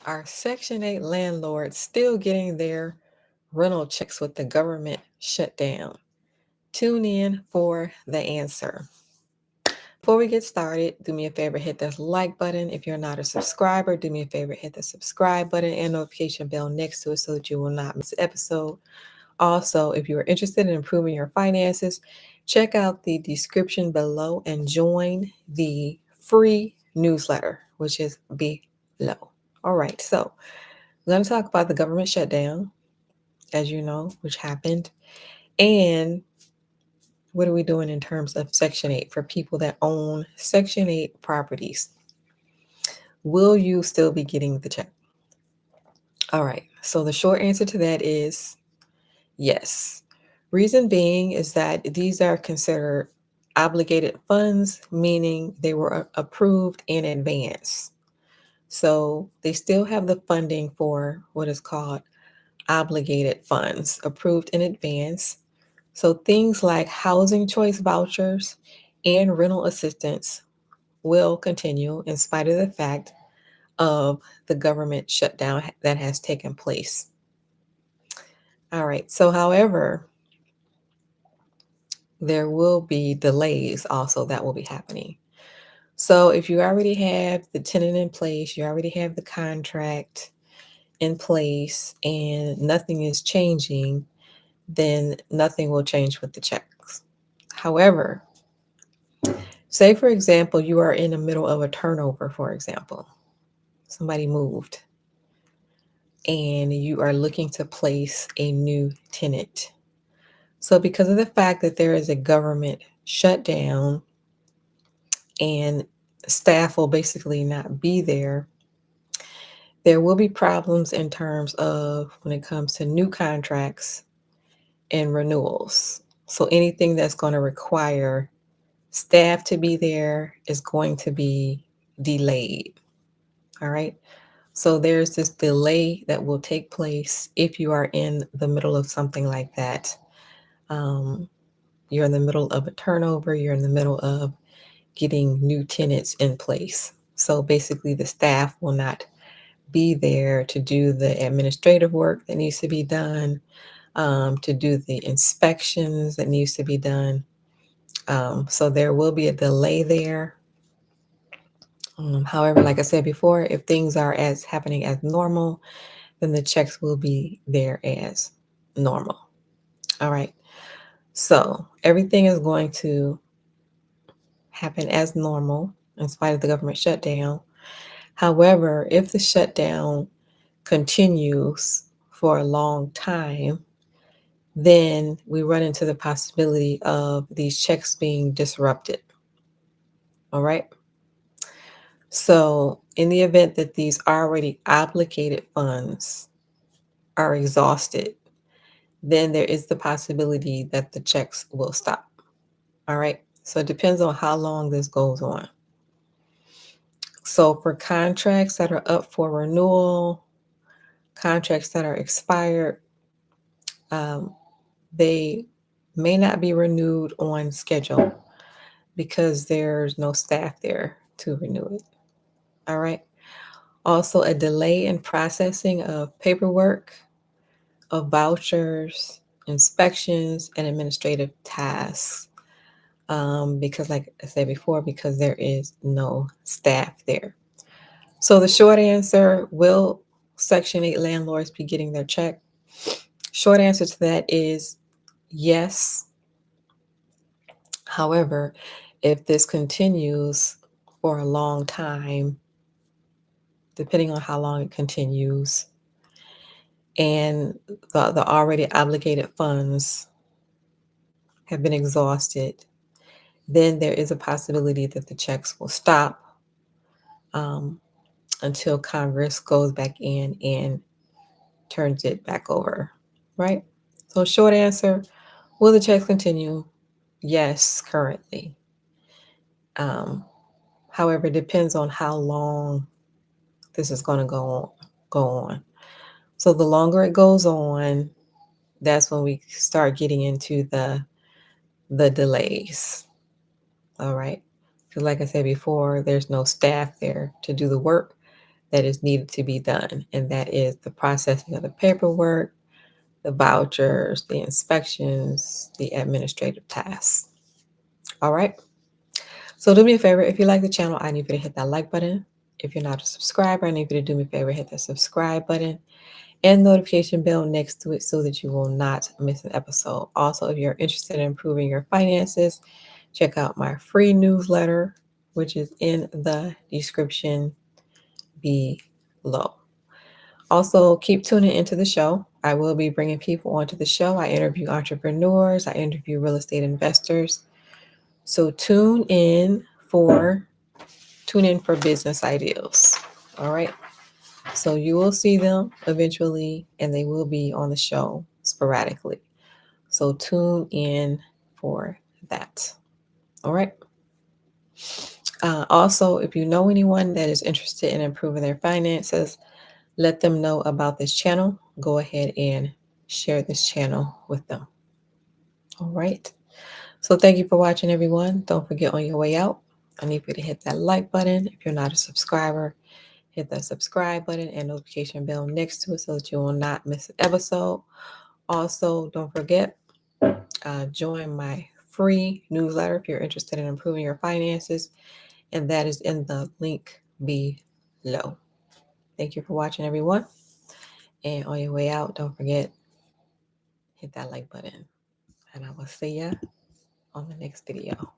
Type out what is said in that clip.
Are Section 8 landlords still getting their rental checks with the government shutdown? Tune in for the answer. Before we get started, do me a favor, hit the like button. If you're not a subscriber, do me a favor, hit the subscribe button and notification bell next to it so that you will not miss an episode. Also, if you are interested in improving your finances, check out the description below and join the free newsletter, which is below. All right, so we're going to talk about the government shutdown, as you know, which happened, and what are we doing in terms of Section 8 for people that own Section 8 properties? Will you still be getting the check? All right, so the short answer to that is yes. Reason being is that these are considered obligated funds, meaning they were approved in advance. So they still have the funding for what is called obligated funds approved in advance. So things like housing choice vouchers and rental assistance will continue in spite of the fact of the government shutdown that has taken place. All right. So, however, there will be delays also that will be happening. So, if you already have the tenant in place, you already have the contract in place, and nothing is changing, then nothing will change with the checks. However, say for example, you are in the middle of a turnover, for example, somebody moved and you are looking to place a new tenant. So, because of the fact that there is a government shutdown and staff will basically not be there, there will be problems in terms of when it comes to new contracts and renewals. So, anything that's going to require staff to be there is going to be delayed. All right. So there's this delay that will take place if you are in the middle of something like that. Um, you're in the middle of a turnover, you're in the middle of getting new tenants in place. So basically, the staff will not be there to do the administrative work that needs to be done, to do the inspections that needs to be done. So there will be a delay there. However, like I said before, if things are as happening as normal, then the checks will be there as normal. All right. So everything is going to happen as normal in spite of the government shutdown. However, if the shutdown continues for a long time, then we run into the possibility of these checks being disrupted. All right. So, in the event that these already obligated funds are exhausted, then there is the possibility that the checks will stop. All right. So, it depends on how long this goes on. So, for contracts that are up for renewal, contracts that are expired, um, they may not be renewed on schedule because there's no staff there to renew it. All right. Also, a delay in processing of paperwork, of vouchers, inspections, and administrative tasks. Because, like I said before, because there is no staff there. So, the short answer, will Section 8 landlords be getting their check? Short answer to that is yes. However, if this continues for a long time, depending on how long it continues, and the already obligated funds have been exhausted, then there is a possibility that the checks will stop um, until Congress goes back in and turns it back over, right? So, short answer, will the checks continue? Yes, currently. Um, However, it depends on how long this is going to go on. So, the longer it goes on, that's when we start getting into the delays. All right. Because, like I said before, there's no staff there to do the work that is needed to be done, and that is the processing of the paperwork, the vouchers, the inspections, the administrative tasks. All right. So do me a favor, if you like the channel, I need you to hit that like button. If you're not a subscriber, I need you to do me a favor, hit that subscribe button and notification bell next to it so that you will not miss an episode. Also, if you're interested in improving your finances, check out my free newsletter, which is in the description below. Also, keep tuning into the show. I will be bringing people onto the show. I interview entrepreneurs, I interview real estate investors. So tune in for business ideals. All right. So you will see them eventually, and they will be on the show sporadically. So tune in for that. All right. Also, if you know anyone that is interested in improving their finances, let them know about this channel. Go ahead and share this channel with them. All right. So thank you for watching, everyone. Don't forget, on your way out, I need you to hit that like button. If you're not a subscriber, hit that subscribe button and notification bell next to it so that you will not miss an episode. Also, don't forget, join my free newsletter if you're interested in improving your finances, and that is in the link below. Thank you for watching, everyone. And on your way out, don't forget, hit that like button. And I will see ya on the next video.